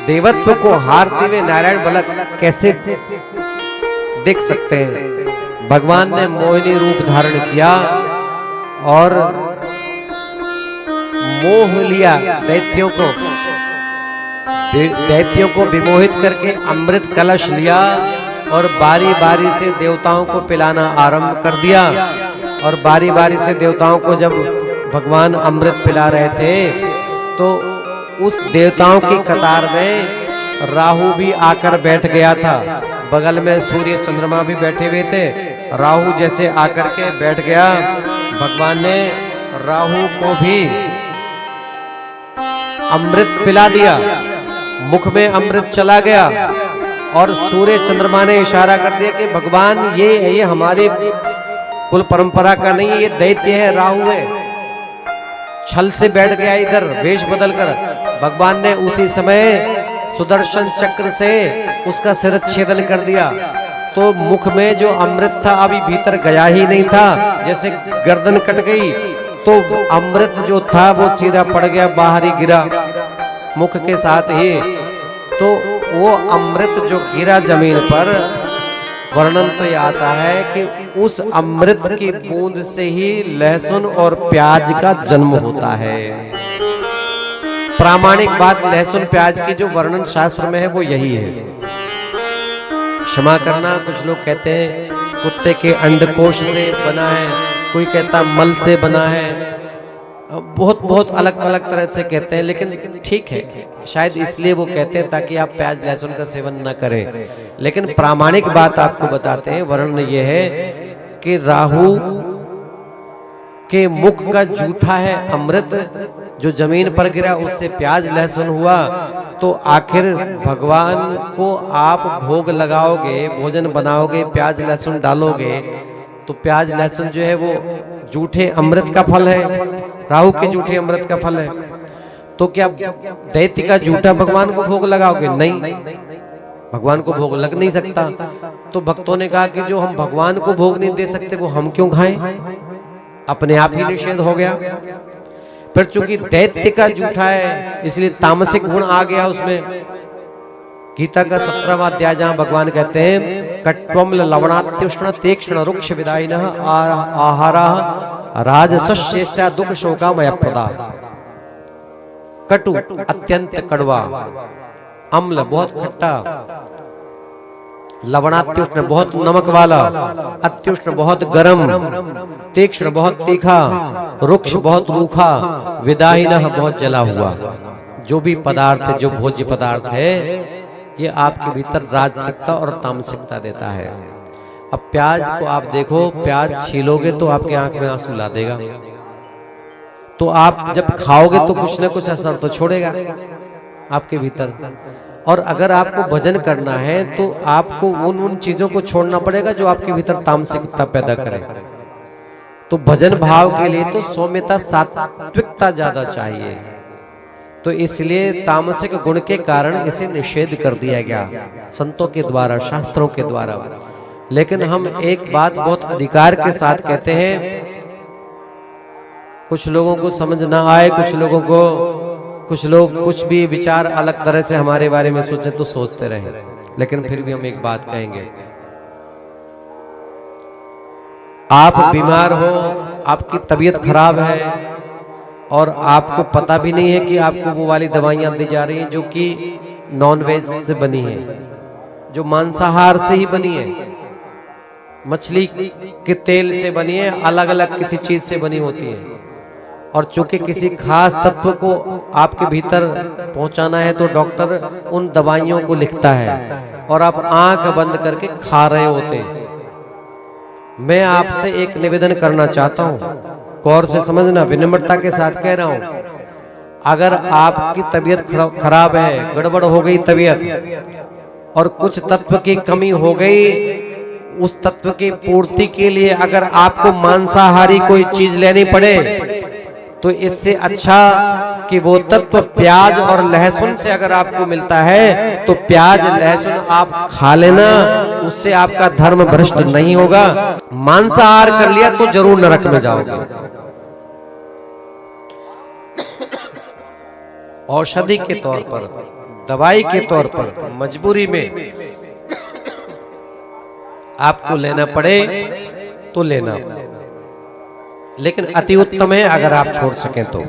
देवत्व को हारते हुए नारायण बालक कैसे देख सकते हैं। भगवान ने मोहिनी रूप धारण किया और मोह लिया दैत्यों को विमोहित करके अमृत कलश लिया और बारी बारी से देवताओं को पिलाना आरंभ कर दिया। और बारी बारी से देवताओं को जब भगवान अमृत पिला रहे थे तो उस देवताओं की कतार में राहु भी आकर बैठ गया था। बगल में सूर्य चंद्रमा भी बैठे हुए थे। राहु जैसे आकर के बैठ गया, भगवान ने राहु को भी अमृत पिला दिया, मुख में अमृत चला गया। और सूर्य चंद्रमा ने इशारा कर दिया कि भगवान ये हमारे कुल परंपरा का नहीं है, ये दैत्य है, राहु है। छल से बैठ गया इधर वेश बदलकर। भगवान ने उसी समय सुदर्शन चक्र से उसका सिर छेदन कर दिया। तो मुख में जो अमृत था अभी भीतर गया ही नहीं था। जैसे गर्दन कट गई तो अमृत जो था वो सीधा पड़ गया, बाहर ही गिरा मुख के साथ ही। तो वो अमृत जो गिरा जमीन पर, वर्णन तो ये आता है कि उस अमृत की बूंद से ही लहसुन और प्याज का जन्म होता है। प्रामाणिक बात लहसुन प्याज की जो वर्णन शास्त्र में है वो यही है। क्षमा करना, कुछ लोग कहते हैं कुत्ते के अंडकोश से बना है, कोई कहता मल से बना है, बहुत अलग अलग तरह से कहते हैं, लेकिन ठीक है, शायद इसलिए वो कहते हैं ताकि आप प्याज लहसुन का सेवन न करें। लेकिन प्रामाणिक बात आपको बताते हैं, वर्णन ये है कि राहु के मुख का जूठा है अमृत, जो जमीन पर गिरा उससे प्याज लहसुन हुआ। तो आखिर भगवान को आप भोग लगाओगे, भोजन बनाओगे, प्याज लहसुन डालोगे, तो प्याज लहसुन जो है वो जूठे अमृत का फल है, राहु के जूठे अमृत का फल है। तो क्या दैत्य का जूठा भगवान को भोग लगाओगे? नहीं, भगवान को भोग लग नहीं सकता। तो भक्तों ने कहा कि जो हम भगवान को भोग नहीं दे सकते वो हम क्यों खाएं? अपने आप ही निषेध हो गया। फिर चूंकि दैत्य का जूठा है इसलिए तामसिक गुण आ गया उसमें। गीता का 17वां अध्याय जहां भगवान कहते हैं कट्वम्ल लवणात्युष्ण तीक्ष्ण रुक्ष विदायिनः आहारः राजसश्रेष्ठा दुख शोकामय प्रदा। कटु अत्यंत कड़वा, अम्ल बहुत खट्टा, लवणात्युष्ण बहुत नमक वाला, अत्युष्ण बहुत गर्म, तीक्ष्ण बहुत तीखा, रुक्ष बहुत रूखा, विदायिनः बहुत जला हुआ। जो भी पदार्थ जो भोज्य पदार्थ है ये आपके भीतर राजसिकता और तामसिकता देता है। अब प्याज को आप देखो, प्याज छीलोगे तो आपके आंख में आंसू ला देगा। तो आप जब खाओगे तो कुछ ना कुछ असर तो छोड़ेगा आपके भीतर। और अगर आपको भजन करना है तो आपको उन चीजों को छोड़ना पड़ेगा जो आपके भीतर तामसिकता पैदा करे। तो भजन भाव के लिए तो सौम्यता, सात्विकता ज्यादा चाहिए। तो इसलिए तामसिक गुण के कारण इसे निषेध कर दिया गया संतों के द्वारा, शास्त्रों के द्वारा। लेकिन हम एक बात बहुत अधिकार के साथ कहते हैं, कुछ लोगों को समझ ना आए, कुछ लोग कुछ भी विचार अलग तरह से हमारे बारे में सोचे तो सोचते रहे, लेकिन फिर भी हम एक बात कहेंगे, आप बीमार हो, आपकी तबीयत खराब है और आपको पता भी नहीं है कि आपको वो वाली दवाइयां दी जा रही हैं जो कि नॉनवेज से बनी है, जो मांसाहार से ही बनी है, मछली के तेल से बनी है, अलग अलग किसी चीज से बनी होती है। और चूंकि किसी खास तत्व को आपके भीतर पहुंचाना है तो डॉक्टर उन दवाइयों को लिखता है और आप आंख बंद करके खा रहे होते हैं। मैं आपसे एक निवेदन करना चाहता हूं, गौर से समझना, विनम्रता के साथ कह रहा हूं। अगर आपकी तबीयत खराब है, गड़बड़ हो गई तबीयत और कुछ तत्व की कमी हो गई, उस तत्व की पूर्ति के लिए अगर आपको मांसाहारी कोई चीज लेनी पड़े तो इससे अच्छा कि वो तत्व प्याज और लहसुन से अगर आपको मिलता है तो प्याज लहसुन आप खा लेना, उससे आपका धर्म भ्रष्ट नहीं होगा। मांसाहार कर लिया तो जरूर नरक में जाओगे। औषधि के तौर पर दवाई के तौर पर मजबूरी में आपको लेना पड़े तो लेना, लेकिन अति उत्तम है अगर आप छोड़ सकें तो।